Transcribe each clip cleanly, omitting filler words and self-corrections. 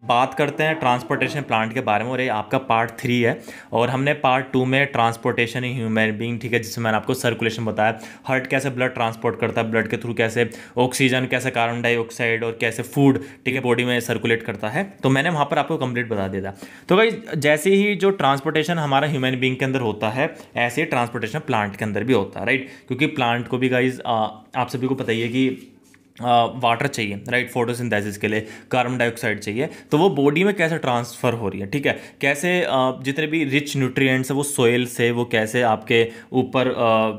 बात करते हैं ट्रांसपोर्टेशन प्लांट के बारे में, और ये आपका पार्ट 3 है। और हमने पार्ट 2 में ट्रांसपोर्टेशन इन ह्यूमन बीइंग, ठीक है, जिसमें मैंने आपको सर्कुलेशन बताया, हार्ट कैसे ब्लड ट्रांसपोर्ट करता है, ब्लड के थ्रू कैसे ऑक्सीजन, कैसे कार्बन डाइऑक्साइड और कैसे फूड, ठीक है, बॉडी में सर्कुलेट करता है। तो मैंने वहाँ पर आपको कंप्लीट बता दिया था। तो भाई जैसे ही जो ट्रांसपोर्टेशन हमारा ह्यूमन बीइंग के अंदर होता है, ऐसे ही ट्रांसपोर्टेशन प्लांट के अंदर भी होता है, राइट। क्योंकि प्लांट को भी गाइज आप सभी को पता ही है कि वाटर चाहिए, राइट, फोटोसिंथेसिस के लिए कार्बन डाइऑक्साइड चाहिए। तो वो बॉडी में कैसे ट्रांसफ़र हो रही है, ठीक है, कैसे जितने भी रिच न्यूट्रिएंट्स है वो सोइल से वो कैसे आपके ऊपर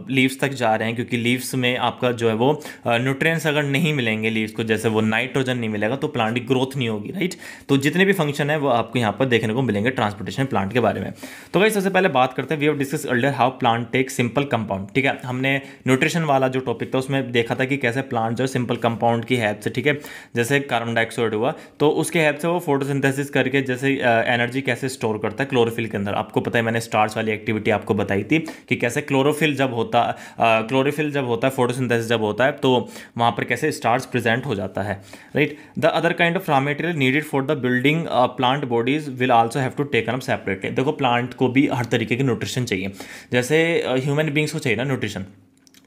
लीव्स तक जा रहे हैं, क्योंकि लीव्स में आपका जो है वो न्यूट्रिएंट्स अगर नहीं मिलेंगे लीव्स को, जैसे वो नाइट्रोजन नहीं मिलेगा तो प्लांट की ग्रोथ नहीं होगी, राइट। तो जितने भी फंक्शन है वो आपको यहाँ पर देखने को मिलेंगे ट्रांसपोर्टेशन प्लांट के बारे में। तो भाई सबसे पहले बात करते हैं, we have discuss earlier how plant take simple compound, ठीक है। हमने न्यूट्रिशन वाला जो टॉपिक था उसमें देखा था कि कैसे प्लांट जो सिंपल कंपाउंड की हेल्प से, ठीक है, जैसे कार्बन डाइऑक्साइड हुआ तो उसके हेल्प से वो फोटोसिंथेसिस करके जैसे एनर्जी कैसे स्टोर करता है क्लोरोफिल के अंदर। आपको पता है मैंने स्टार्च वाली एक्टिविटी आपको बताई थी कि कैसे क्लोरोफिल जब होता है, फोटोसिंथेसिस जब होता है तो वहाँ पर कैसे स्टार्च प्रेजेंट हो जाता है, right. The other kind of raw material needed for the building plant bodies will also have to taken up separately. देखो प्लांट को भी हर तरीके की न्यूट्रिशन चाहिए, जैसे ह्यूमन बींग्स को चाहिए ना न्यूट्रिशन।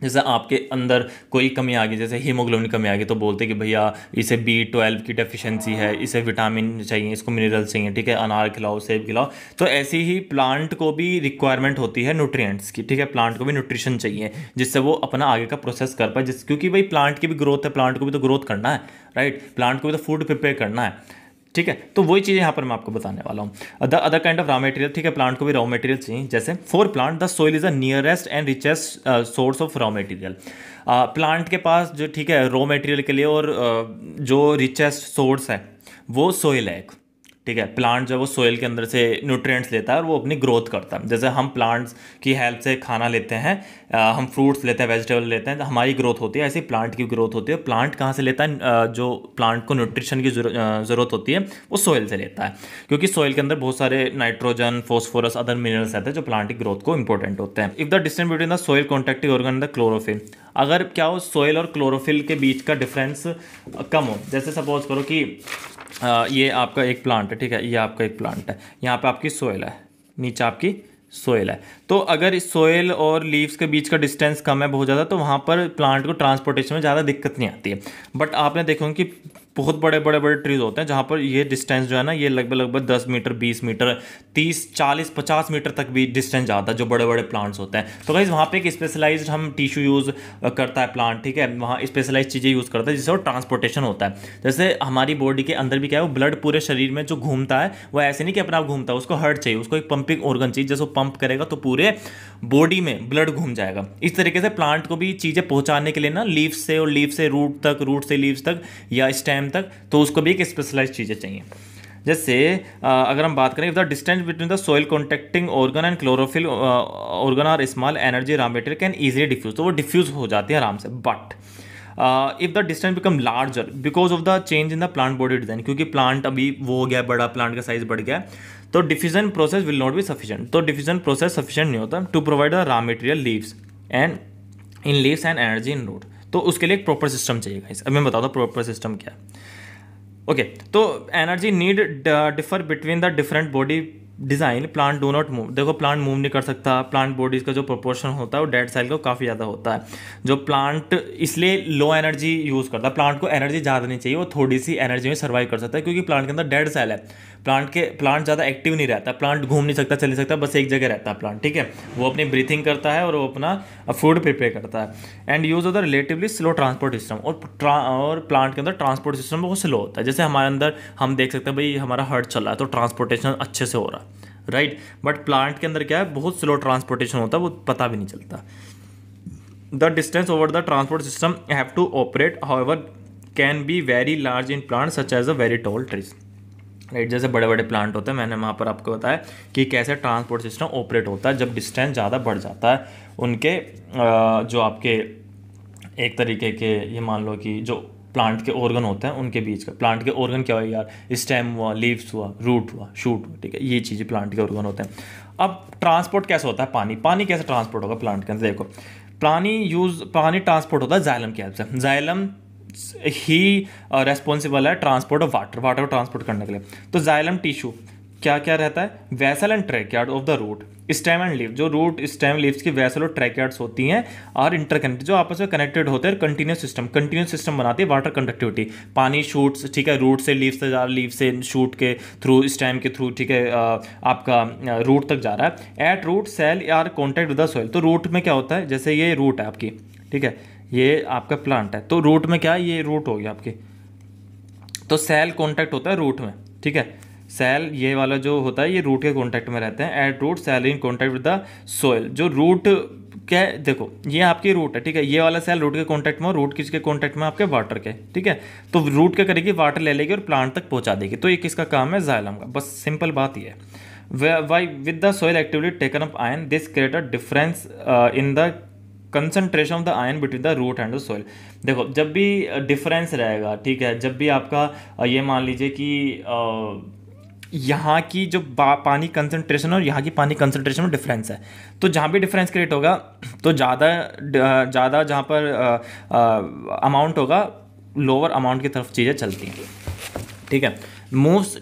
जैसे आपके अंदर कोई कमी आ गई, जैसे हीमोग्लोबिन कमी आ गई, तो बोलते कि भैया इसे B12 की डेफिशिएंसी है, इसे विटामिन चाहिए, इसको मिनरल चाहिए, ठीक है, अनार खिलाओ, सेब खिलाओ। तो ऐसी ही प्लांट को भी रिक्वायरमेंट होती है न्यूट्रिएंट्स की, ठीक है, प्लांट को भी न्यूट्रिशन चाहिए जिससे वो अपना आगे का प्रोसेस कर पाए, क्योंकि भाई प्लांट की भी ग्रोथ है, प्लांट को भी तो ग्रोथ करना है, राइट, प्लांट को भी तो फूड प्रिपेयर करना है, ठीक है। तो वही चीज़ यहाँ पर मैं आपको बताने वाला हूँ। The other kind of raw material, ठीक है, प्लांट को भी रॉ मटेरियल चाहिए। जैसे for plant the soil is the nearest and richest source of raw material. Plant के पास जो, ठीक है, रॉ मटेरियल के लिए और जो रिचेस्ट सोर्स है वो सोइल है एक, ठीक है। प्लांट जो है वो सोइल के अंदर से न्यूट्रिएंट्स लेता है और वो अपनी ग्रोथ करता है। जैसे हम प्लांट्स की हेल्प से खाना लेते हैं, हम फ्रूट्स लेते हैं, वेजिटेबल लेते हैं, तो हमारी ग्रोथ होती है, ऐसे ही प्लांट की ग्रोथ होती है। प्लांट कहाँ से लेता है? जो प्लांट को न्यूट्रिशन की ज़रूरत होती है वो सोइल से लेता है, क्योंकि सोइल के अंदर बहुत सारे नाइट्रोजन, फॉस्फोरस, अदर मिनरल्स रहते हैं जो प्लांट की ग्रोथ को इंपॉर्टेंट होते हैं। If the distance between the soil contacting organ and the chlorophyll, अगर क्या हो सोइल और क्लोरोफिल के बीच का डिफरेंस कम हो, जैसे सपोज करो कि ये आपका एक प्लांट है, ठीक है, ये आपका एक प्लांट है, यहाँ पे आपकी सोइल है, नीचे आपकी सोइल है। तो अगर इस सोइल और लीव्स के बीच का डिस्टेंस कम है बहुत ज़्यादा, तो वहाँ पर प्लांट को ट्रांसपोर्टेशन में ज़्यादा दिक्कत नहीं आती है। बट आपने देखो कि बहुत बड़े बड़े ट्रीज होते हैं जहाँ पर ये डिस्टेंस जो है ना, ये लगभग 10 मीटर, 20 मीटर, 30, 40, 50 मीटर तक भी डिस्टेंस जाता है जो बड़े बड़े प्लांट्स होते हैं। तो गाइस वहाँ पे एक स्पेशलाइज्ड हम टिश्यू यूज़ करता है प्लांट, ठीक है, वहाँ स्पेशलाइज्ड चीज़ें यूज़ करता है जिससे वो ट्रांसपोर्टेशन होता है। जैसे हमारी बॉडी के अंदर भी क्या है, वो ब्लड पूरे शरीर में जो घूमता है वो ऐसे नहीं कि अपना आप घूमता है, उसको हार्ट चाहिए, उसको एक पंपिंग ऑर्गन चाहिए, जैसे वो पंप करेगा तो पूरे बॉडी में ब्लड घूम जाएगा। इस तरीके से प्लांट को भी चीज़ें पहुँचाने के लिए ना, लीव से और लीव से रूट तक, रूट से लीव्स तक या स्टेम तक, तो उसको भी एक स्पेशलाइज्ड चीज़ें चाहिए। जैसे अगर हम बात करें, if the distance between the soil contacting organ and chlorophyll organ are small, energy raw material can easily diffuse, तो वो डिफ्यूज हो जाती है आराम से। But if the distance become larger because of the change in the plant body design, क्योंकि plant अभी वो हो गया बड़ा, प्लांट का साइज बढ़ गया, तो diffusion process will not be sufficient, तो डिफ्यूजन प्रोसेस सफिशिएंट नहीं होता to provide the raw material leaves and in leaves and energy in root. तो उसके लिए एक प्रॉपर सिस्टम चाहिए गाइस। अब मैं बताता हूँ प्रॉपर सिस्टम क्या है। ओके, तो energy need differ between the different body design, plant do not move. देखो प्लांट मूव नहीं कर सकता, प्लांट बॉडीज़ का जो प्रोपोर्शन होता है वो डेड सेल का काफ़ी ज़्यादा होता है। जो प्लांट इसलिए लो एनर्जी यूज़ करता है, प्लांट को एनर्जी ज़्यादा नहीं चाहिए, वो थोड़ी सी एनर्जी में सर्वाइव कर सकता है, क्योंकि प्लांट के अंदर डेड सेल है। प्लांट ज़्यादा एक्टिव नहीं रहता, प्लांट घूम नहीं सकता, चल नहीं सकता, बस एक जगह रहता है प्लांट, ठीक है। वो अपनी ब्रीथिंग करता है और वो अपना फूड प्रिपेयर करता है। And use of the relatively slow transport system, और प्लांट के अंदर ट्रांसपोर्ट सिस्टम बहुत स्लो होता है। जैसे हमारे अंदर हम देख सकते हैं भाई हमारा हार्ट चल रहा है तो ट्रांसपोर्टेशन अच्छे से हो रहा है, राइट। बट प्लांट के अंदर क्या है, बहुत स्लो ट्रांसपोर्टेशन होता है, वो पता भी नहीं चलता। The distance over the transport system have to operate however can be very large in plant such as a very tall trees, right. जैसे बड़े बड़े प्लांट होते हैं, मैंने वहाँ पर आपको बताया कि कैसे ट्रांसपोर्ट सिस्टम ऑपरेट होता है जब डिस्टेंस ज़्यादा बढ़ जाता है उनके जो आपके एक तरीके के, ये मान लो कि जो प्लांट के ऑर्गन होते हैं उनके बीच का। प्लांट के ऑर्गन क्या हुआ यार, स्टेम हुआ, लीव्स हुआ, रूट हुआ, शूट हुआ, ठीक है, ये चीज़ें प्लांट के ऑर्गन होते हैं। अब ट्रांसपोर्ट कैसे होता है, पानी कैसे ट्रांसपोर्ट होगा प्लांट के अंदर? देखो पानी ट्रांसपोर्ट होता है जाइलम की हेल्प से। जाइलम ही रेस्पॉन्सिबल है ट्रांसपोर्ट ऑफ वाटर, वाटर को ट्रांसपोर्ट करने के लिए। तो जाइलम टिश्यू क्या क्या रहता है, vessel and tracheid of the root, stem and leaf, जो रूट स्टेम लीव्स की वेसल और ट्रैकयार्ड्स होती हैं और इंटरकनेक्टेड, जो आपस में कनेक्टेड होते हैं, कंटिन्यूस सिस्टम बनाती है वाटर कंडक्टिविटी। पानी शूट्स, ठीक है, रूट से लीफ से जा रहा, लीफ से शूट के थ्रू, स्टेम के थ्रू, ठीक है, आपका रूट तक जा रहा है। At root cell are contact with the soil, तो रूट में क्या होता है, जैसे ये रूट है आपकी, ठीक है, ये आपका प्लांट है, तो रूट में क्या है, ये रूट हो गया आपकी, तो सेल कॉन्टैक्ट होता है रूट में, ठीक है, सेल ये वाला जो होता है ये रूट के कॉन्टैक्ट में रहते हैं। At root cell in contact with the soil, जो रूट क्या है, देखो ये आपकी रूट है, ठीक है, ये वाला सेल रूट के कॉन्टैक्ट में और रूट किसके कॉन्टैक्ट में, आपके वाटर के, ठीक है, तो रूट क्या करेगी, वाटर ले लेगी और प्लांट तक पहुंचा देगी। तो ये किसका काम है, जाइलम का, बस सिंपल बात ये है। Why with the soil actively taken up ion, this create a difference in the concentration of the ion between the root and the soil. देखो जब भी डिफरेंस रहेगा, ठीक है, जब भी आपका ये मान लीजिए कि यहाँ की जो पानी कंसंट्रेशन और यहाँ की पानी कंसंट्रेशन में डिफरेंस है, तो जहाँ भी डिफरेंस क्रिएट होगा तो ज़्यादा जहाँ पर अमाउंट होगा, लोअर अमाउंट की तरफ चीज़ें चलती हैं, ठीक है। Moves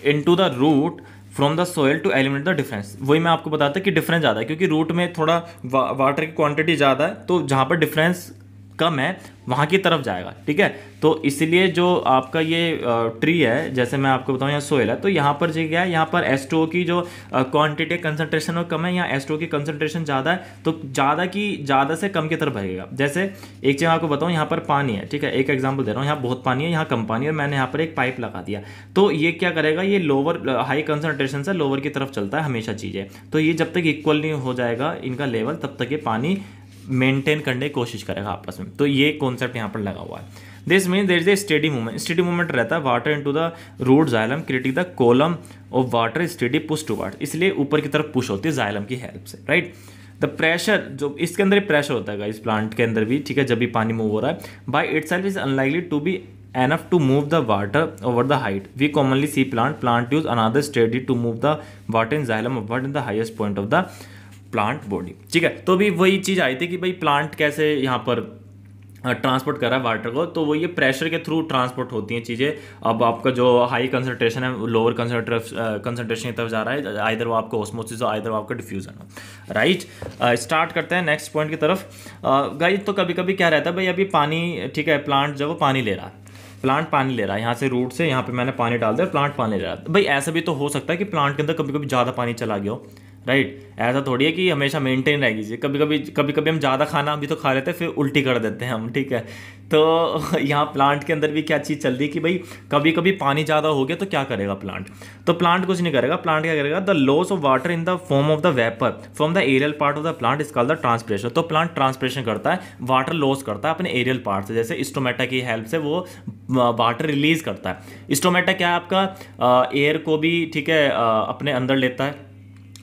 into the root from the soil to eliminate the difference, वही मैं आपको बताता कि डिफरेंस ज़्यादा है क्योंकि रूट में थोड़ा वाटर की क्वांटिटी ज़्यादा है, तो जहाँ पर डिफरेंस कम है वहाँ की तरफ जाएगा, ठीक है। तो इसलिए जो आपका ये ट्री है, जैसे मैं आपको बताऊँ यहाँ सोइल है, तो यहाँ पर जो क्या है, यहाँ पर H2O की जो क्वांटिटी कंसंट्रेशन और कम है, यहाँ H2O की कंसंट्रेशन ज़्यादा है, तो ज़्यादा से कम की तरफ भागेगा। जैसे एक चीज़ आपको बताऊँ, यहाँ पर पानी है, ठीक है, एक एग्जाम्पल दे रहा हूँ, यहाँ बहुत पानी है, यहाँ कम पानी है, और मैंने यहाँ पर एक पाइप लगा दिया, तो ये क्या करेगा, ये लोअर हाई कंसंट्रेशन से लोअर की तरफ चलता है हमेशा चीज़ें, तो ये जब तक इक्वल नहीं हो जाएगा इनका लेवल, तब तक ये पानी मेंटेन करने की कोशिश करेगा आपस में। तो ये कॉन्सेप्ट यहाँ पर लगा हुआ है। This mean there is a steady movement रहता है water into the root xylem creating the column of water steady push towards, इसलिए ऊपर की तरफ पुश होती है जाइलम की हेल्प से, राइट। द प्रेशर, जो इसके अंदर प्रेशर होता है इस प्लांट के अंदर भी, ठीक है, जब भी पानी मूव हो रहा है, by itself is unlikely to be enough to move the water over the height. We commonly see plant use another steady to move the water in xylem upward in the highest point of the plant body, ठीक है। तो भी वही चीज़ आई थी कि भाई plant कैसे यहाँ पर ट्रांसपोर्ट कर रहा है वाटर को, तो वो ये प्रेशर के थ्रू ट्रांसपोर्ट होती हैं चीज़ें। अब आपका जो हाई कंसंट्रेशन है लोअर कंसंट्रेशन की तरफ जा रहा है, आइदर वो आपका ऑस्मोसिस हो, आइदर वो आपका डिफ्यूजन हो, राइट। स्टार्ट करते हैं नेक्स्ट पॉइंट की तरफ। गाइस तो कभी कभी क्या रहता है भाई, अभी पानी, ठीक है, प्लांट जब वो पानी ले रहा है, प्लांट पानी ले रहा है यहाँ से रूट से, यहाँ पे मैंने पानी डाल दिया, प्लांट पानी ले रहा है। भाई ऐसा भी तो हो सकता है कि प्लांट के अंदर कभी कभी ज़्यादा पानी चला गया हो, राइट। ऐसा थोड़ी है कि हमेशा मेंटेन रहेगी, कभी कभी हम ज़्यादा खाना भी तो खा लेते हैं फिर उल्टी कर देते हैं हम, ठीक है। तो यहाँ प्लांट के अंदर भी क्या चीज़ चल रही है कि भाई कभी कभी पानी ज़्यादा हो गया तो क्या करेगा प्लांट, तो प्लांट कुछ नहीं करेगा, प्लांट क्या करेगा, the loss of water in the form of the vapour from the aerial part of the plant is called the transpiration. तो प्लांट ट्रांसपिरेशन करता है, वाटर लॉस करता है अपने एरियल पार्ट से, जैसे स्टोमेटा की हेल्प से वो वाटर रिलीज करता है। स्टोमेटा क्या है आपका, एयर को भी, ठीक है, अपने अंदर लेता है,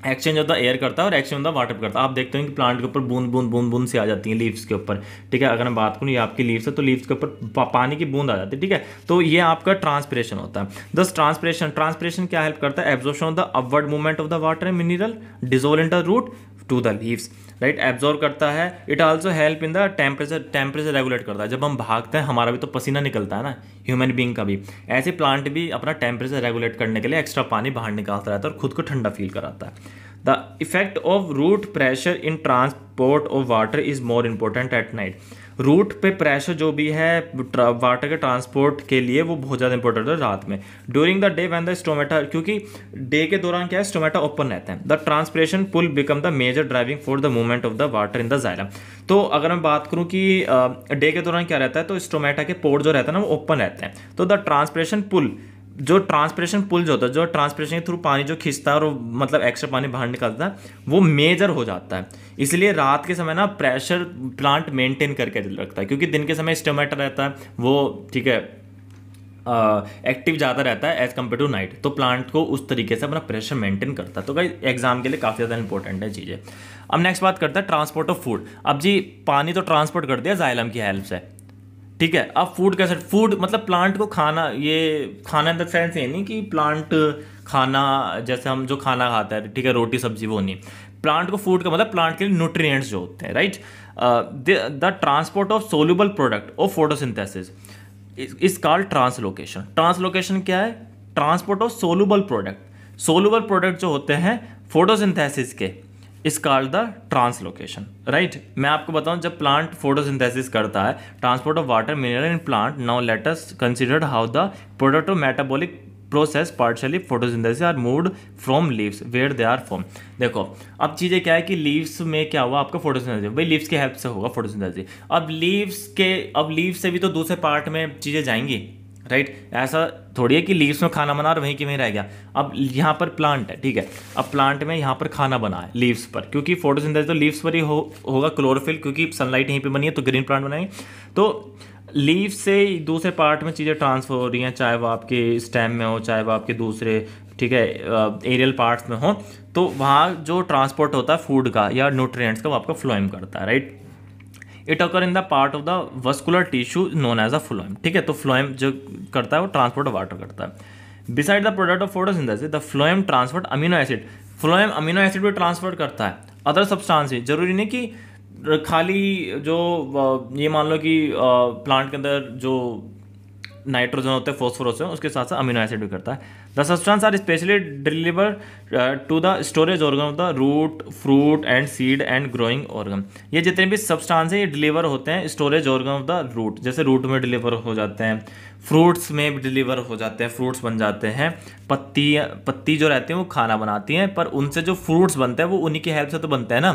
एक्सचेंज ऑफ द एयर करता है और एक्सचेंज ऑफ द वाटर करता है। आप देखते हैं कि प्लांट के ऊपर बूंद बूंद बूंद बूंद से आ जाती हैं लीव्स के ऊपर, ठीक है। अगर मैं बात करूँ ये आपकी लीव्स है तो लीव्स के ऊपर पानी की बूंद आ जाती है, ठीक है। तो ये आपका ट्रांसपिरेशन होता है। दस ट्रांसपिरेशन क्या हेल्प करता है, absorption of the upward movement of the water and mineral dissolve in the root to the leaves, right, absorb करता है। It also help in the temperature regulate करता है। जब हम भागते हैं हमारा भी तो पसीना निकलता है ना, ह्यूमन बींग का भी, ऐसे प्लांट भी अपना टेम्परेचर रेगुलेट करने के लिए एक्स्ट्रा पानी बाहर निकालता रहता है और खुद को ठंडा फील कराता है। The effect of root pressure in transport of water is more important at night. Root पे प्रेशर जो भी है वाटर के ट्रांसपोर्ट के लिए वो बहुत ज़्यादा इंपॉर्टेंट है रात में। During the day when the stomata, क्योंकि डे के दौरान क्या है, स्टोमेटा ओपन रहते हैं, the transpiration pull become the major driving for the movement of the water in the xylem. तो अगर मैं बात करूँ कि डे के दौरान क्या रहता है, तो स्टोमेटा के पोर्ट जो रहता है ना वो ओपन रहते हैं, तो द ट्रांसपिरेशन पुल, जो ट्रांसपिरेशन पुल जो होता है, जो ट्रांसपिरेशन के थ्रू पानी जो खींचता है और मतलब एक्स्ट्रा पानी बाहर निकलता है, वो मेजर हो जाता है। इसलिए रात के समय ना प्रेशर प्लांट मेंटेन करके रखता है, क्योंकि दिन के समय स्टोमेटा रहता है वो, ठीक है, एक्टिव ज़्यादा रहता है एज कम्पेयर टू नाइट, तो प्लांट को उस तरीके से अपना प्रेशर मेंटेन करता है। तो भाई एग्जाम के लिए काफ़ी ज़्यादा इंपॉर्टेंट है चीज़ें। अब नेक्स्ट बात करता है ट्रांसपोर्ट ऑफ फूड। अब जी पानी तो ट्रांसपोर्ट कर दिया जाइलम की हेल्प से, ठीक है। अब फूड कैसे, फूड मतलब प्लांट को खाना, ये खाना इन द सेंस ये नहीं कि प्लांट खाना जैसे हम जो खाना खाते हैं, ठीक है, रोटी सब्जी, वो नहीं। प्लांट को फूड का मतलब प्लांट के लिए न्यूट्रिएंट्स जो होते हैं, right. The transport of soluble product of photosynthesis is called translocation. Translocation क्या है? Transport of soluble product. Soluble product जो होते हैं फोटोसिंथेसिस के is called the translocation, right. मैं आपको बताऊं, जब प्लांट फोटोसिंथेसिस करता है, transport of water mineral in plant, now let us consider how the product of metabolic process partially photosynthesis are moved from leaves where they are form. देखो अब चीज़ें क्या है कि लीव्स में क्या हुआ आपका फोटोसिंथेसिस, भाई लीव्स की हेल्प से होगा फोटोसिंथेसिस। अब लीव्स से भी तो दूसरे पार्ट में चीज़ें जाएंगी, राइट। ऐसा थोड़ी है कि लीव्स में खाना बना और वहीं के वहीं रह गया। अब यहाँ पर प्लांट है, ठीक है, अब प्लांट में यहाँ पर खाना बना है लीव्स पर, क्योंकि फोटोसिंथेसिस तो लीव्स पर ही होगा, क्लोरोफिल, क्योंकि सनलाइट यहीं पे बनी है तो ग्रीन प्लांट बनाएंगे। तो लीव से दूसरे पार्ट में चीज़ें ट्रांसफर हो रही हैं, चाहे वो आपके स्टेम में हो, चाहे वो आपके दूसरे, ठीक है, एरियल पार्ट्स में हो, तो वहाँ जो ट्रांसपोर्ट होता है फूड का या न्यूट्रिएंट्स का, वो आपका फ्लोएम करता है, right. It occur in the part of the vascular tissue known as a phloem, ठीक है। तो फ्लोएम जो करता है वो ट्रांसपोर्ट ऑफ वाटर करता है। Beside the product of photosynthesis the phloem transport amino acid. Phloem amino acid भी ट्रांसपोर्ट करता है, अदर सब्सटेंस भी। जरूरी नहीं कि खाली जो ये मान लो कि प्लांट के अंदर जो नाइट्रोजन होते हैं, फॉस्फोरस है, उसके साथ साथ अमीनो एसिड भी करता है। The substance are specially deliver to the storage organ of the root, fruit and seed and growing organ. ये जितने भी सब्सटेंस है ये डिलीवर होते हैं storage organ of the root, जैसे रूट में डिलीवर हो जाते हैं, फ्रूट्स में भी डिलीवर हो जाते हैं, फ्रूट्स बन जाते हैं। पत्ती जो रहती है वो खाना बनाती हैं, पर उनसे जो फ्रूट्स बनते हैं वो उन्हीं की हेल्प से तो बनते हैं ना,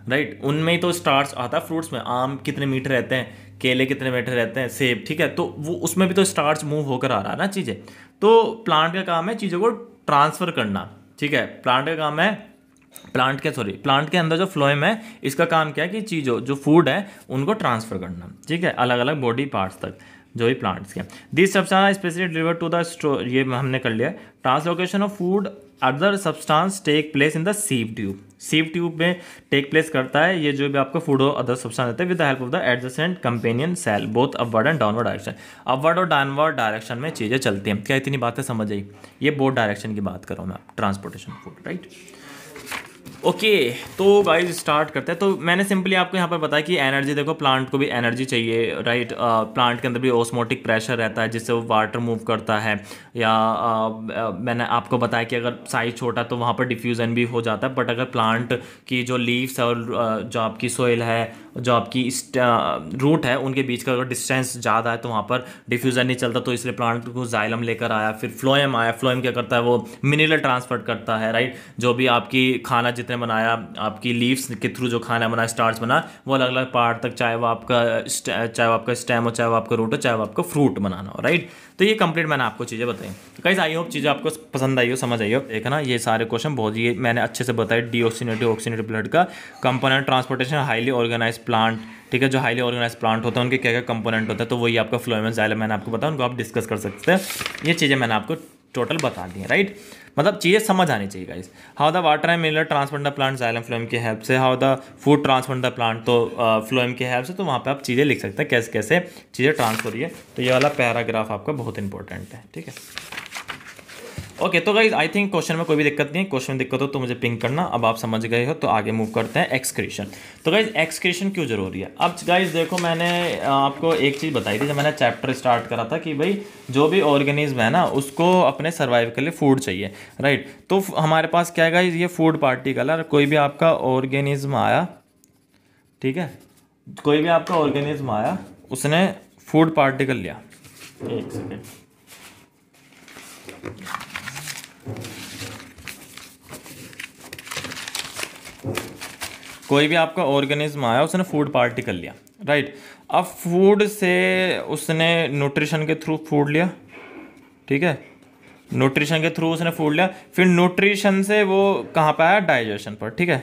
राइट। उनमें ही तो स्टार्च आता है फ्रूट्स में। आम कितने मीठे रहते हैं, केले कितने मीठे रहते हैं, सेब, ठीक है, तो वो उसमें भी तो स्टार्च मूव होकर आ रहा है ना चीज़ें। तो प्लांट का काम है चीज़ों को ट्रांसफ़र करना, ठीक है। प्लांट का काम है, प्लांट के अंदर जो फ्लोएम है, इसका काम क्या है कि चीज़ों जो फूड है उनको ट्रांसफ़र करना, ठीक है, अलग अलग बॉडी पार्ट्स तक जो भी प्लांट्स के। This substance specially deliver to the store, ये हमने कर लिया। Translocation of food other substance take place in the sieve tube. Sieve tube में टेक प्लेस करता है ये जो भी आपका फूड और अदर सब्सटेंस रहता है, with the help of the adjacent companion cell both upward and downward direction. Upward और डाउनवर्ड डायरेक्शन में चीज़ें चलती हैं। क्या इतनी बातें समझ आई? ये बोथ डायरेक्शन की बात कर रहा हूँ मैं, ट्रांसपोर्टेशन फूड, राइट। ओके तो गाइज स्टार्ट करते हैं। तो मैंने सिंपली आपको यहाँ पर बताया कि एनर्जी, देखो प्लांट को भी एनर्जी चाहिए, राइट। प्लांट के अंदर भी ऑस्मोटिक प्रेशर रहता है जिससे वो वाटर मूव करता है, या मैंने आपको बताया कि अगर साइज छोटा तो वहाँ पर डिफ्यूज़न भी हो जाता है, बट अगर प्लांट की जो लीव्स है और जो आपकी सोइल है, जो आपकी रूट है, उनके बीच का अगर डिस्टेंस ज़्यादा है तो वहाँ पर डिफ्यूज़न नहीं चलता, तो इसलिए प्लांट को जाइलम लेकर आया, फिर फ्लोएम आया। फ्लोएम क्या करता है? वो मिनरल ट्रांसफर करता है, राइट। जो भी आपकी खाना जितने बनाया, आपकी लीव्स के थ्रू जो खाना बना, स्टार्च बना, वो अलग अलग पार्ट तक, चाहे वो आपका स्टेम हो, चाहे वो आपका रूट हो, चाहे वो आपका फ्रूट बनाना हो, राइट। तो ये कंप्लीट मैंने आपको चीज़ें बताई। तो गाइस आई होप चीज़ें आपको पसंद आई हो, समझ आई हो। देखा ना, ये सारे क्वेश्चन बहुत ही मैंने अच्छे से बताया। डीऑक्सीनेटिव ऑक्सीनेटिव ब्लड का component, transportation, highly organise plant, ठीक है। जो हाईली ऑर्गेनाइज प्लांट होता है उनके क्या क्या कंपोनेंट होता है, तो वही आपका फ्लोएम जाइलम मैंने आपको बताया, उनको आप डिस्कस कर सकते हैं। ये चीज़ें मैंने आपको टोटल बता दी है, राइट। मतलब चीज़ें समझ आनी चाहिए guys. How the water and mineral transfer the plant xylem phloem की हेल्प से, how the food transfer the plant, तो फ्लोएम की हेल्प से, तो वहाँ पे आप चीज़ें लिख सकते हैं कैसे कैसे चीज़ें ट्रांसफर हुई है। तो ये वाला पैराग्राफ आपका बहुत इंपॉर्टेंट है, ठीक है। ओके तो गाइज आई थिंक क्वेश्चन में कोई भी दिक्कत नहीं है। क्वेश्चन में दिक्कत हो तो मुझे पिंक करना। अब आप समझ गए हो तो आगे मूव करते हैं एक्सक्रीशन। तो गाइज एक्सक्रीशन क्यों जरूरी है? अब गाइज देखो, मैंने आपको एक चीज़ बताई थी जब मैंने चैप्टर स्टार्ट करा था कि भाई जो भी ऑर्गेनिज्म है ना, उसको अपने सर्वाइव के लिए फूड चाहिए, राइट। तो हमारे पास क्या है गाइज, ये फूड पार्टिकल। कोई भी आपका ऑर्गेनिज्म आया, ठीक है, कोई भी आपका ऑर्गेनिज्म आया, उसने फूड पार्टिकल लिया। एक सेकेंड, कोई भी आपका ऑर्गेनिज्म आया, उसने फूड पार्टिकल लिया, राइट। अब फूड से उसने न्यूट्रिशन के थ्रू फूड लिया, ठीक है, न्यूट्रिशन के थ्रू उसने फूड लिया। फिर न्यूट्रिशन से वो कहाँ पर आया? डाइजेशन पर, ठीक है,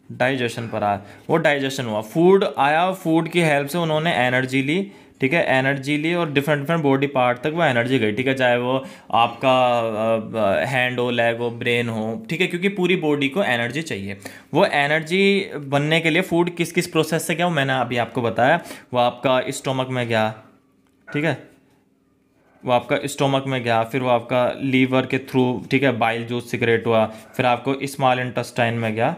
डाइजेशन पर आया, वो डाइजेशन हुआ, फूड आया, फूड की हेल्प से उन्होंने एनर्जी ली, ठीक है, एनर्जी ली और डिफरेंट डिफरेंट बॉडी पार्ट तक वो एनर्जी गई, ठीक है, चाहे वो आपका हैंड हो, लेग हो, ब्रेन हो, ठीक है, क्योंकि पूरी बॉडी को एनर्जी चाहिए। वो एनर्जी बनने के लिए फूड किस किस प्रोसेस से गया वो मैंने अभी आपको बताया। वो आपका स्टोमक में गया, ठीक है, वो आपका स्टोमक में गया, फिर वो आपका लीवर के थ्रू, ठीक है, बाइल जूस सिक्रेट हुआ, फिर आपको स्मॉल इंटेस्टाइन में गया,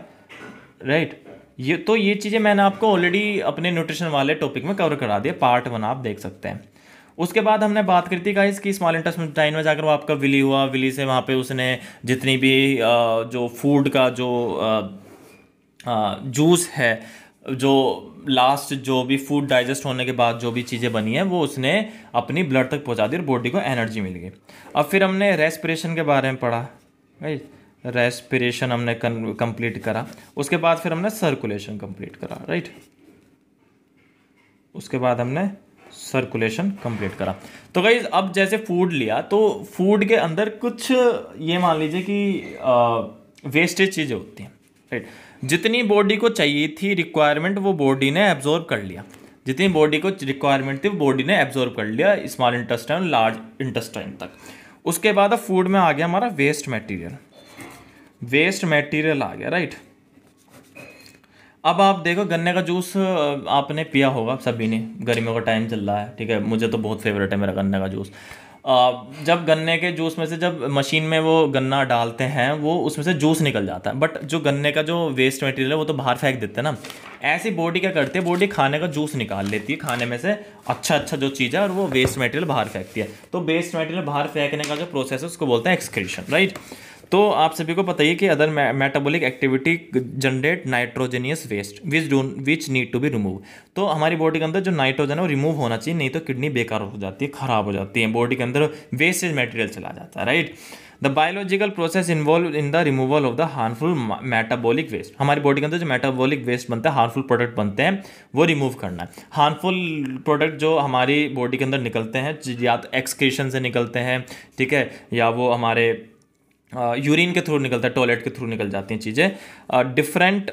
राइट, ये चीज़ें मैंने आपको ऑलरेडी अपने न्यूट्रिशन वाले टॉपिक में कवर करा दिया, पार्ट 1 आप देख सकते हैं। उसके बाद हमने बात करी थी गाइस कि स्मॉल इंटेस्टाइन में जाकर वो आपका विली हुआ, विली से वहाँ पे उसने जितनी भी जो फूड का जो जूस है, जो लास्ट जो भी फूड डाइजेस्ट होने के बाद जो भी चीज़ें बनी है वो उसने अपनी ब्लड तक पहुँचा दी और बॉडी को एनर्जी मिल गई। अब फिर हमने रेस्पिरेशन के बारे में पढ़ा, राइट, रेस्पिरेशन हमने कंप्लीट करा। उसके बाद फिर हमने सर्कुलेशन कंप्लीट करा, राइट, उसके बाद हमने सर्कुलेशन कंप्लीट करा। तो गाइज अब जैसे फूड लिया तो फूड के अंदर कुछ ये मान लीजिए कि वेस्टेज चीज़ें होती हैं, राइट। जितनी बॉडी को चाहिए थी रिक्वायरमेंट वो बॉडी ने एब्जॉर्ब कर लिया, जितनी बॉडी को रिक्वायरमेंट थी वो बॉडी ने एब्जॉर्ब कर लिया स्मॉल इंटेस्टाइन लार्ज इंटेस्टाइन तक। उसके बाद अब फूड में आ गया हमारा वेस्ट मटेरियल, वेस्ट मटेरियल आ गया, राइट। अब आप देखो गन्ने का जूस आपने पिया होगा सभी ने, गर्मियों का टाइम चल रहा है, ठीक है, मुझे तो बहुत फेवरेट है मेरा गन्ने का जूस। जब गन्ने के जूस में से जब मशीन में वो गन्ना डालते हैं वो उसमें से जूस निकल जाता है, बट जो गन्ने का जो वेस्ट मटेरियल है वो तो बाहर फेंक देते हैं ना। ऐसी बॉडी क्या करती है, बॉडी खाने का जूस निकाल लेती है, खाने में से अच्छा जो चीज़ है, और वो वेस्ट मटेरियल बाहर फेंकती है। तो वेस्ट मटेरियल बाहर फेंकने का जो प्रोसेस है उसको बोलते हैं एक्सक्रीशन, राइट। तो आप सभी को पता ही कि other metabolic activity generate nitrogenous waste which need to be remove. तो हमारी बॉडी के अंदर जो नाइट्रोजन है वो रिमूव होना चाहिए, नहीं तो किडनी बेकार हो जाती है, खराब हो जाती है, बॉडी के अंदर वेस्टेज मटेरियल चला जाता है, right. The biological process involve in the removal of the harmful metabolic waste. हमारी बॉडी के अंदर जो मेटाबॉलिक वेस्ट बनता है, हार्मफुल प्रोडक्ट बनते हैं, वो रिमूव करना है। हार्मफुल प्रोडक्ट जो हमारी बॉडी के अंदर निकलते हैं, या तो एक्सक्रीशन से निकलते हैं, ठीक है, या वो हमारे यूरिन के थ्रू निकलता है, टॉयलेट के थ्रू निकल जाती हैं चीज़ें different.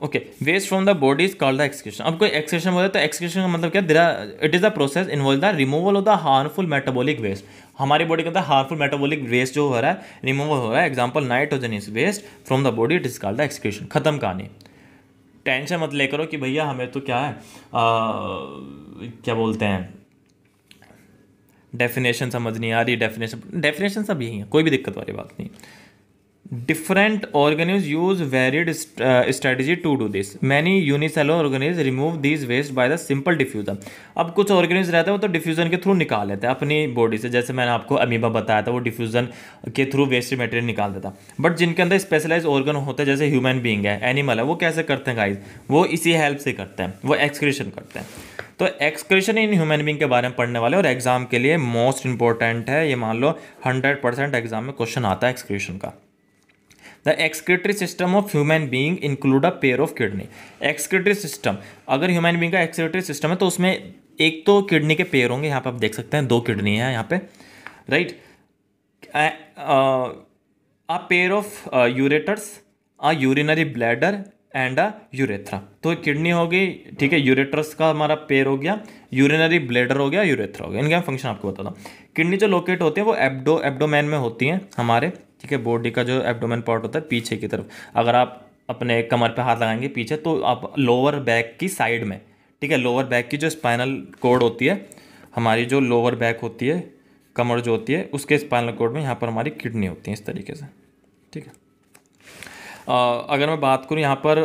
Okay, waste from the body is called the excretion. अब कोई एक्सक्रीशन बोलते हैं तो एक्सक्रीशन का मतलब क्या, it is a process involve the removal of the harmful metabolic waste. हमारी बॉडी के अंदर हार्मफुल मेटाबॉलिक वेस्ट जो हो रहा है, रिमूव हो रहा है, example nitrogenous waste from the body, it is called the excretion. खत्म कहानी। टेंशन मत ले करो कि भैया हमें तो क्या है, क्या बोलते हैं, डेफिनेशन समझ नहीं आ रही, डेफिनेशन सब यही है, कोई भी दिक्कत वाली बात नहीं। Different organism use varied strategy to do this. Many unicellular organism remove this waste by the simple diffusion. अब कुछ ऑर्गेनिज रहते हैं वो तो डिफ्यूजन के थ्रू निकाल लेते हैं अपनी बॉडी से, जैसे मैंने आपको अमीबा बताया था, वो डिफ्यूजन के थ्रू वेस्ट मटेरियल निकाल देता। बट जिनके अंदर स्पेशलाइज ऑर्गन होते हैं, जैसे ह्यूमन बींग है, एनिमल है, वो कैसे करते हैं गाइज, वो इसी हेल्प से करते हैं, वो एक्सक्रीशन करते हैं। तो एक्सक्रीशन इन ह्यूमन बींग के बारे में पढ़ने वाले, और एग्जाम के लिए मोस्ट इंपॉर्टेंट है, ये मान लो 100% एग्जाम में क्वेश्चन आता है एक्सक्रीशन का। The excretory system of human being include a pair of kidney. Excretory system, अगर ह्यूमन बींग का एक्सक्रीटरी सिस्टम है तो उसमें एक तो किडनी के पेयर होंगे, यहाँ पे आप देख सकते हैं 2 किडनी है यहाँ पे, right. A pair of ureters, a urinary bladder and a urethra. तो किडनी हो गई, ठीक है, यूरेटर्स का हमारा पेयर हो गया, यूरिनरी ब्लैडर हो गया, यूरेथ्रा हो गया। इनका फंक्शन आपको बताता हूँ। किडनी जो लोकेट होती है वो एब्डोमेन में होती हैं हमारे, ठीक है, बॉडी का जो एब्डोमेन पार्ट होता है पीछे की तरफ। अगर आप अपने कमर पे हाथ लगाएंगे पीछे तो आप लोअर बैक की साइड में, ठीक है, लोअर बैक की जो स्पाइनल कॉर्ड होती है, हमारी जो लोअर बैक होती है, कमर जो होती है, उसके स्पाइनल कॉर्ड में यहाँ पर हमारी किडनी होती है इस तरीके से, ठीक है। अगर मैं बात करूँ यहाँ पर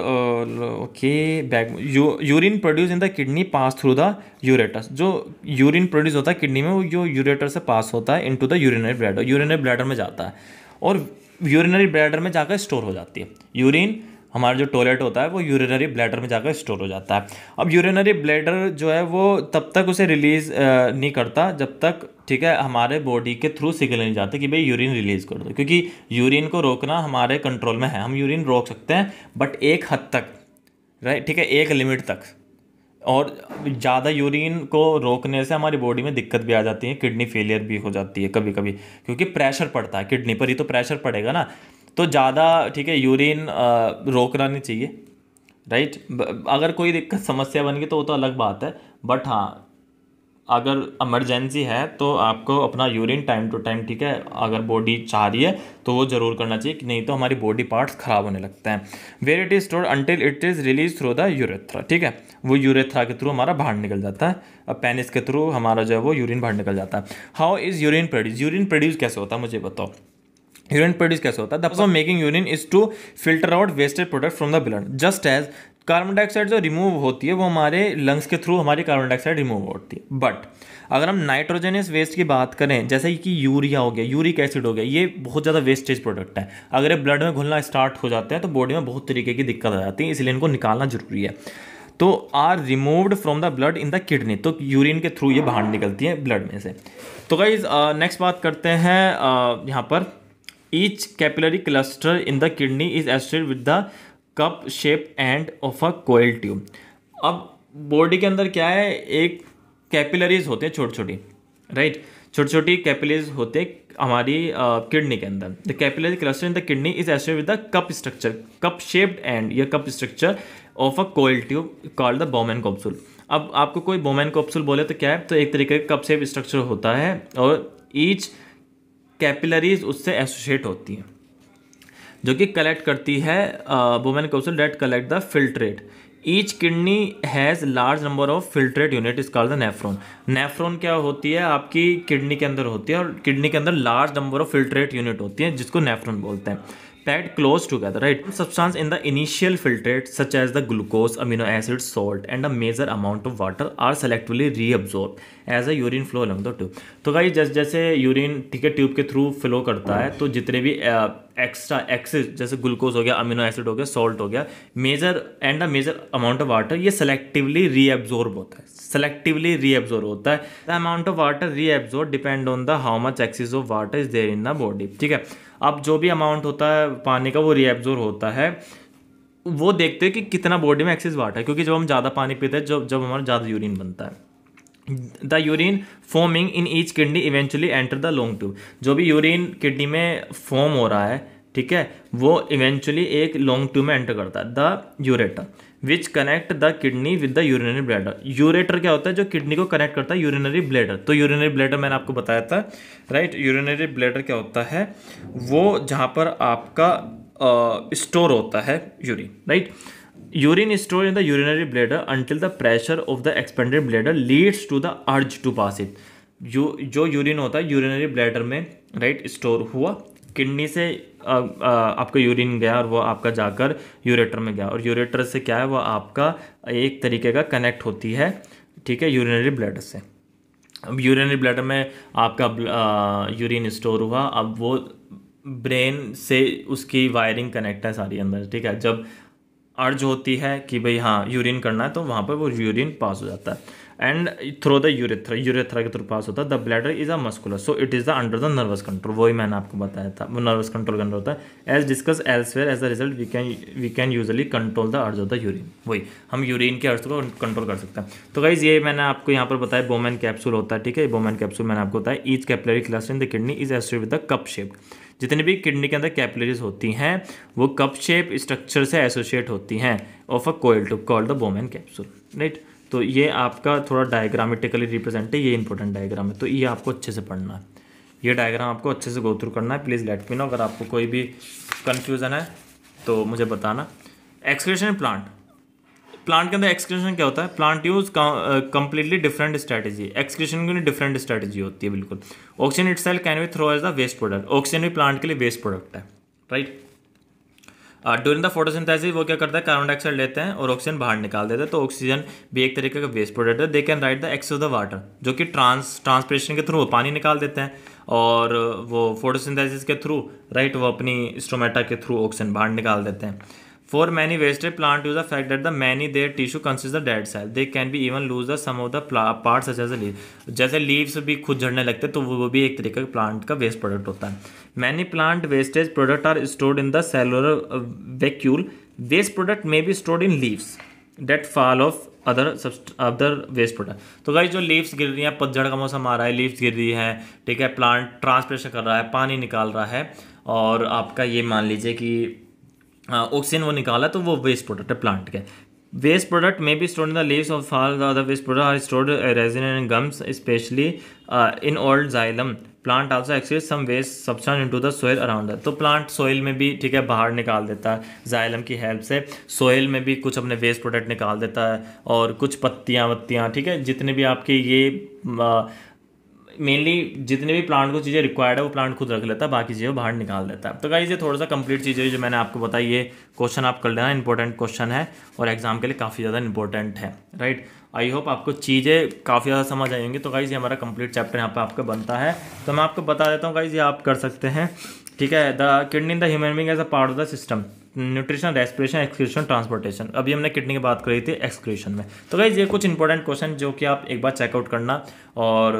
okay, back urine produce in the kidney pass through the ureters. जो यूरिन प्रोड्यूस होता है किडनी में वो जो यूरेटर से पास होता है into the urinary bladder, urinary bladder में जाता है और यूरिनरी ब्लैडर में जाकर स्टोर हो जाती है। यूरिन हमारा जो टॉयलेट होता है वो यूरिनरी ब्लैडर में जाकर स्टोर हो जाता है। अब यूरिनरी ब्लैडर जो है वो तब तक उसे रिलीज नहीं करता जब तक, ठीक है, हमारे बॉडी के थ्रू सिग्नल नहीं जाते कि भाई यूरिन रिलीज कर दो, क्योंकि यूरिन को रोकना हमारे कंट्रोल में है। हम यूरिन रोक सकते हैं बट एक हद तक, राइट, ठीक है, एक लिमिट तक। और ज़्यादा यूरिन को रोकने से हमारी बॉडी में दिक्कत भी आ जाती है, किडनी फेलियर भी हो जाती है कभी कभी, क्योंकि प्रेशर पड़ता है किडनी पर, ही तो प्रेशर पड़ेगा ना। तो ज़्यादा, ठीक है, यूरिन रोकना नहीं चाहिए, राइट। अगर कोई दिक्कत समस्या बन गई तो वो तो अलग बात है, बट हाँ अगर इमरजेंसी है तो आपको अपना यूरिन टाइम टू टाइम, ठीक है, अगर बॉडी चाह रही है तो वो जरूर करना चाहिए, कि नहीं तो हमारी बॉडी पार्ट्स खराब होने लगते हैं। Where it is stored until it is release through the urethra, ठीक है, वो यूरेथ्रा के थ्रू हमारा बाहर निकल जाता है। अब पेनिस के थ्रू हमारा जो है वो यूरिन बाहर निकल जाता है। How is urine produce, urine produce कैसे होता है मुझे बताओ। यूरिन प्रोड्यूस कैसे होता है? The process of making urine is to filter out wasted product from the blood, just as carbon dioxide जो रिमूव होती है वो हमारे लंग्स के थ्रू हमारी कार्बन डाइऑक्साइड रिमूव होती है। बट अगर हम नाइट्रोजनियस वेस्ट की बात करें, जैसे कि यूरिया हो गया, यूरिक एसिड हो गया, ये बहुत ज़्यादा वेस्टेज प्रोडक्ट है। अगर ये ब्लड में घुलना स्टार्ट हो जाते हैं तो बॉडी में बहुत तरीके की दिक्कत आ जाती है, इसलिए इनको निकालना जरूरी है। तो are removed from the blood in the kidney, तो यूरिन के थ्रू ये बाहर निकलती है ब्लड में से। तो गाइज नेक्स्ट बात करते हैं यहाँ पर, each capillary cluster in the kidney is associated with the cup shape end of a coil tube. अब बॉडी के अंदर क्या है, एक कैपिलरीज होते हैं छोटी छोटी, राइट, छोटी छोटी कैपिलरीज होते हैं हमारी किडनी के अंदर। The capillary cluster in the kidney is associated with the cup structure, cup shaped and या cup structure of a coil tube called the Bowman capsule. अब आपको कोई बोमेन कैप्सूल बोले तो क्या है, तो एक तरीके का कप शेप स्ट्रक्चर होता है और ईच कैपिलरीज उससे एसोसिएट होती हैं, जो कि कलेक्ट करती है Bowman capsule that collect the filtrate. Each kidney has large number of filtrate unit is called the nephron. Nephron क्या होती है, आपकी किडनी के अंदर होती है और किडनी के अंदर large number of filtrate unit होती है जिसको नेफ्रॉन बोलते हैं। Packed close together, right, substance in the initial filtrate such as the glucose, amino acid, salt and a major amount of water are selectively reabsorb as a urine flow along the tube. तो guys जैसे जैसे urine ठीक है tube के through flow करता है तो जितने भी एक्स्ट्रा एक्सेस जैसे ग्लूकोज हो गया, अमीनो एसिड हो गया, सॉल्ट हो गया, major and a major amount of water, ये सेलेक्टिवली रीअब्सॉर्ब होता है, सेलेक्टिवली रीअब्सॉर्ब होता है। The amount of water reabsorb depend on the how much excess of water is there in the body. ठीक है, अब जो भी अमाउंट होता है पानी का वो रीअब्सॉर्ब होता है, वो देखते हैं कि कितना बॉडी में एक्सेस वाटर है, क्योंकि जब हम ज़्यादा पानी पीते हैं जब जब हमारा ज़्यादा यूरिन बनता है। The urine forming in each kidney eventually enter the long tube. जो भी यूरिन किडनी में फॉर्म हो रहा है, ठीक है, वो इवेंचुअली एक लॉन्ग ट्यूब में एंटर करता है, the ureter which connect the kidney with the urinary bladder. Ureter क्या होता है, जो किडनी को कनेक्ट करता है यूरिनरी ब्लैडर। तो यूरिनरी ब्लैडर मैंने आपको बताया था, राइट। यूरिनरी ब्लैडर क्या होता है, वो जहाँ पर आपका स्टोर होता है urine, right. Urine store in the urinary bladder until the pressure of the expanded bladder leads to the urge to pass it. जो यूरिन होता है यूरिनरी ब्लैडर में, राइट, स्टोर हुआ, किडनी से आपका यूरिन गया और वो आपका जाकर यूरेटर में गया, और यूरेटर से क्या है, वो आपका एक तरीके का कनेक्ट होती है, ठीक है, यूरिनरी ब्लैडर से। अब यूरिनरी ब्लैडर में आपका यूरिन स्टोर हुआ, अब वो ब्रेन से उसकी वायरिंग कनेक्ट है सारी अंदर, ठीक है। जब अर्ज होती है कि भाई हाँ यूरिन करना है तो वहाँ पर वो यूरिन पास हो जाता है, एंड थ्रू द यूरेथ्रा के थ्रू पास होता है। The bladder is a muscular, so it is the under the nervous control. वही मैंने आपको बताया था, वो नर्वस कंट्रोल के अंदर होता है। As discuss elsewhere as the result we can usually control the urge of the urine. वही हम यूरिन के अर्ज को कंट्रोल कर सकते हैं। तो गाइज ये मैंने आपको यहाँ पर बताया, बोमेन कैप्सूल होता है, ठीक है। बोमेन कैप्सूल मैंने आपको बताया, each capillary cluster in the kidney is associated with the cup shape. जितनी भी किडनी के अंदर कैपिलरीज होती हैं वो कप शेप स्ट्रक्चर से एसोसिएट होती हैं of a coil tube called the Bowman capsule, right. तो ये आपका थोड़ा डायग्रामेटिकली रिप्रेजेंट है, ये इंपॉर्टेंट डायग्राम है, तो ये आपको अच्छे से पढ़ना है, ये डायग्राम आपको अच्छे से गो थ्रू करना है। प्लीज़ लेट मी नो अगर आपको कोई भी कन्फ्यूज़न है तो मुझे बताना। एक्सक्रीशन प्लांट, प्लांट के अंदर एक्सक्रीशन क्या होता है, plant use completely different strategy. Excretion की डिफरेंट स्ट्रैटेजी होती है बिल्कुल। Oxygen itself can be throw as the waste product. Oxygen भी प्लांट के लिए वेस्ट प्रोडक्ट है, राइट। ड्यूरिंग द फोटोसिंथेसिस वो क्या करता है, कार्बन डाइऑक्साइड लेते हैं और ऑक्सीजन बाहर निकाल देते हैं, तो ऑक्सीजन भी एक तरीके का वेस्ट प्रोडक्ट है। They can right the excess of the water, जो कि ट्रांसपिरेशन के थ्रू पानी निकाल देते हैं, और वो फोटोसिंथेसिस के थ्रू, राइट, वो अपनी स्टोमेटा के थ्रू ऑक्सीजन बाहर निकाल देते हैं। For many wasted plant use the fact that the many their tissue consists of dead cell. They can be even lose the some of the parts such as the leaves. जैसे leaves भी खुद झड़ने लगते हैं तो वो भी एक तरीके का plant का waste product होता है। Many plant wastage product are stored in the cellular vacuole. Waste product may be stored in leaves that fall off other waste product. तो गाइस जो leaves गिर रही हैं, पतझड़ का मौसम आ रहा है, leaves गिर रही है, ठीक है, plant ट्रांसपिरेशन कर रहा है, पानी निकाल रहा है, और आपका ये मान लीजिए कि ऑक्सीजन वो निकाला, तो वो वेस्ट प्रोडक्ट है प्लांट के। वेस्ट प्रोडक्ट में be stored in the leaves of all the other waste product are stored resin and gums specially in old xylem. Plant also excretes some waste substance into the soil around. तो plant soil में भी, ठीक है, बाहर निकाल देता है xylem की हेल्प से। सोइल में भी कुछ अपने वेस्ट प्रोडक्ट निकाल देता है, और कुछ पत्तियाँ, ठीक है, जितने भी आपके ये मेनली जितने भी प्लांट को चीज़ें रिक्वायर्ड है वो प्लांट खुद रख लेता है, बाकी चीज़ें बाहर निकाल देता है। तो गाइस ये थोड़ा सा कंप्लीट चीज़ें जो मैंने आपको बताई, ये क्वेश्चन आप कर लेना, इंपॉर्टेंट क्वेश्चन है और एग्जाम के लिए काफ़ी ज़्यादा इंपॉर्टेंट है, राइट। आई होप आपको चीज़ें काफ़ी ज़्यादा समझ आएंगी। तो गाइस ये हमारा कंप्लीट चैप्टर यहाँ पे आपका बनता है। तो मैं आपको बता देता हूँ गाइस, ये आप कर सकते हैं, ठीक है। The kidney in the human being as a part of the system, nutrition, respiration, excretion, transportation. अभी हमने किडनी की बात करी थी एक्सक्रीशन में। तो गाइस ये कुछ इंपॉर्टेंट क्वेश्चन जो कि आप एक बार चेकआउट करना, और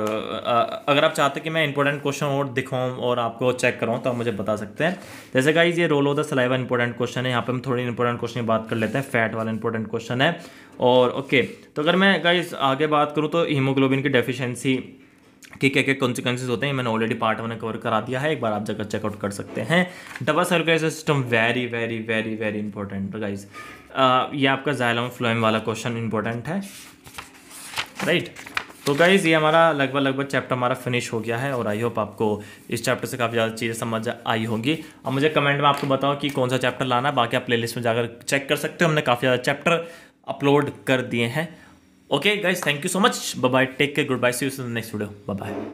अगर आप चाहते हैं कि मैं इंपॉर्टेंट क्वेश्चन और दिखाऊं और आपको चेक कराऊं तो आप मुझे बता सकते हैं। जैसे गाइस ये role of the saliva important question है, यहाँ पे हम थोड़ी इंपॉर्टेंट क्वेश्चन की बात कर लेते हैं। फैट वाला इंपॉर्टेंट क्वेश्चन है। और ओके, तो अगर मैं गाइस आगे बात करूँ तो हीमोग्लोबिन की डेफिशिएंसी कि क्या क्या कॉन्सिक्वेंसेज होते हैं, मैंने ऑलरेडी पार्ट 1 में कवर करा दिया है, एक बार आप जगह चेकआउट कर सकते हैं। Double circulation system very very very very important guys. ये आपका जाइलम फ्लोएम वाला क्वेश्चन इंपॉर्टेंट है, राइट। तो गाइज ये हमारा लगभग चैप्टर हमारा फिनिश हो गया है, और आई होप आपको इस चैप्टर से काफ़ी ज़्यादा चीज़ें समझ आई होंगी। अब मुझे कमेंट में आपको बताओ कि कौन सा चैप्टर लाना है, बाकी आप प्लेलिस्ट में जाकर चेक कर सकते हो, हमने काफ़ी ज़्यादा चैप्टर अपलोड कर दिए हैं। Okay guys, thank you so much, bye bye, take care, goodbye, see you in the next video, bye bye.